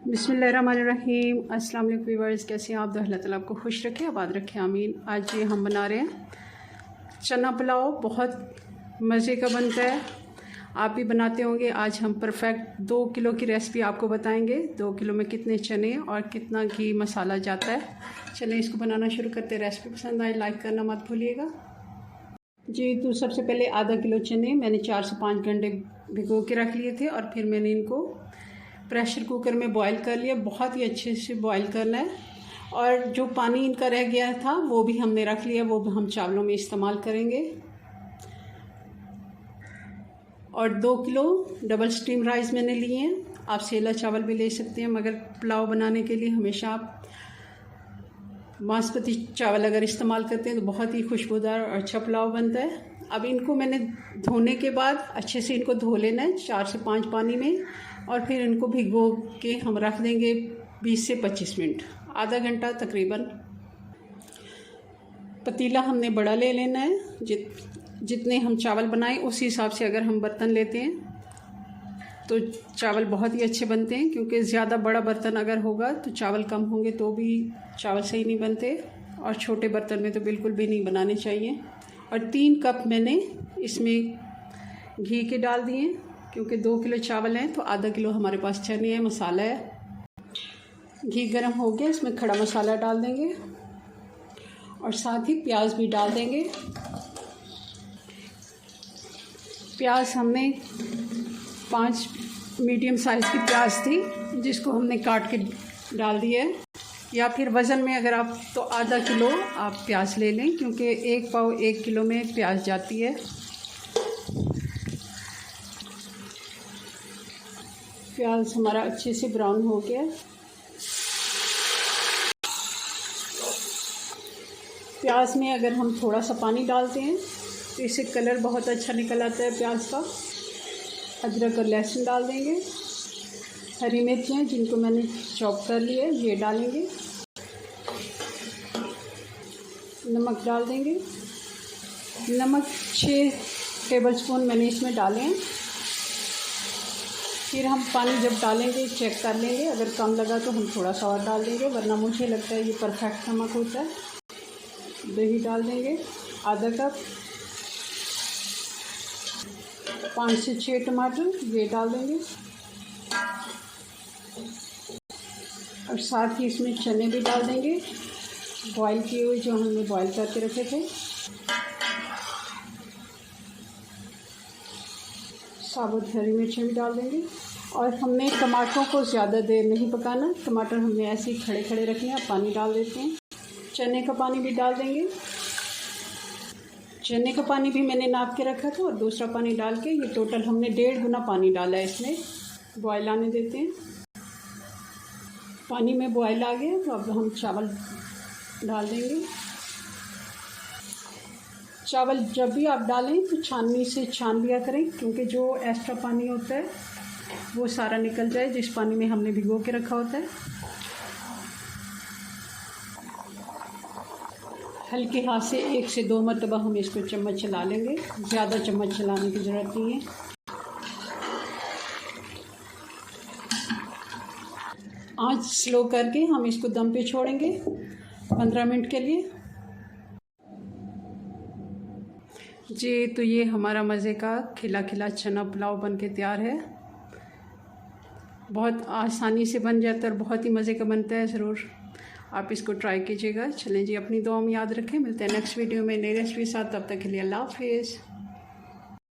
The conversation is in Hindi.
बिस्मिल्लाहिर्रहमानिर्रहीम। अस्सलाम वालेकुम व्यूअर्स, कैसे हैं आप? तो अल्लाह ताला आपको खुश रखे, आबाद रखे, आमीन। आज ये हम बना रहे हैं चना पुलाव। बहुत मज़े का बनता है, आप भी बनाते होंगे। आज हम परफेक्ट 2 किलो की रेसिपी आपको बताएंगे। 2 किलो में कितने चने और कितना घी मसाला जाता है। चलें इसको बनाना शुरू करते हैं। रेसिपी पसंद आए लाइक करना मत भूलिएगा जी। तो सबसे पहले आधा किलो चने मैंने 4 से 5 घंटे भिगो के रख लिए थे और फिर मैंने इनको प्रेशर कुकर में बॉईल कर लिया। बहुत ही अच्छे से बॉईल करना है। और जो पानी इनका रह गया था वो भी हमने रख लिया, वो हम चावलों में इस्तेमाल करेंगे। और 2 किलो डबल स्टीम राइस मैंने लिए हैं। आप सेला चावल भी ले सकते हैं, मगर पुलाव बनाने के लिए हमेशा आप बासमती चावल अगर इस्तेमाल करते हैं तो बहुत ही खुशबूदार और अच्छा पुलाव बनता है। अब इनको मैंने धोने के बाद अच्छे से इनको धो लेना है 4 से 5 पानी में, और फिर इनको भिगो के हम रख देंगे 20 से 25 मिनट, आधा घंटा तकरीबन। पतीला हमने बड़ा ले लेना है। जितने हम चावल बनाएं उस हिसाब से अगर हम बर्तन लेते हैं तो चावल बहुत ही अच्छे बनते हैं, क्योंकि ज़्यादा बड़ा बर्तन अगर होगा तो चावल कम होंगे तो भी चावल सही नहीं बनते, और छोटे बर्तन में तो बिल्कुल भी नहीं बनाने चाहिए। और 3 कप मैंने इसमें घी के डाल दिए, क्योंकि 2 किलो चावल हैं तो आधा किलो हमारे पास चने हैं, मसाला है। घी गर्म हो गया, इसमें खड़ा मसाला डाल देंगे और साथ ही प्याज भी डाल देंगे। प्याज हमने 5 मीडियम साइज़ की प्याज थी जिसको हमने काट के डाल दिया है। या फिर वज़न में अगर आप तो आधा किलो आप प्याज ले लें, क्योंकि 1 पाव 1 किलो में प्याज जाती है। प्याज हमारा अच्छे से ब्राउन हो गया। प्याज में अगर हम थोड़ा सा पानी डालते हैं तो इससे कलर बहुत अच्छा निकल आता है प्याज का। अदरक और लहसुन डाल देंगे। हरी मिर्चें जिनको मैंने चॉप कर लिया है ये डालेंगे। नमक डाल देंगे। नमक 6 टेबलस्पून मैंने इसमें डाले हैं। फिर हम पानी जब डालेंगे चेक कर लेंगे, अगर कम लगा तो हम थोड़ा सा और डाल देंगे, वरना मुझे लगता है ये परफेक्ट नमक होता है। दही डाल देंगे आधा कप। 5 से 6 टमाटर ये डाल देंगे, और साथ ही इसमें चने भी डाल देंगे, बॉईल किए हुए जो हमने बॉईल करके रखे थे। साबुत हरी मिर्चें भी डाल देंगे। और हमने टमाटरों को ज़्यादा देर नहीं पकाना, टमाटर हमने ऐसे ही खड़े खड़े रखने हैं। पानी डाल देते हैं। चने का पानी भी डाल देंगे। चने का पानी भी मैंने नाप के रखा था, और दूसरा पानी डाल के ये टोटल हमने 1.5 गुना पानी डाला है इसमें। बॉयल आने देते हैं। पानी में बॉयल आ गया तो अब हम चावल डाल देंगे। चावल जब भी आप डालें तो छाननी से छान लिया करें, क्योंकि जो एक्स्ट्रा पानी होता है वो सारा निकल जाए जिस पानी में हमने भिगो के रखा होता है। हल्के हाथ से 1 से 2 मरतबा हम इसको चम्मच चला लेंगे, ज़्यादा चम्मच चलाने की ज़रूरत नहीं है। आंच स्लो करके हम इसको दम पे छोड़ेंगे 15 मिनट के लिए जी। तो ये हमारा मज़े का खिला खिला चना पुलाव बन के तैयार है। बहुत आसानी से बन जाता है और बहुत ही मज़े का बनता है। ज़रूर आप इसको ट्राई कीजिएगा। चलें जी, अपनी दुआ में याद रखें। मिलते हैं नेक्स्ट वीडियो में नई रेसिपी के साथ। तब तक के लिए अल्लाह हाफिज़।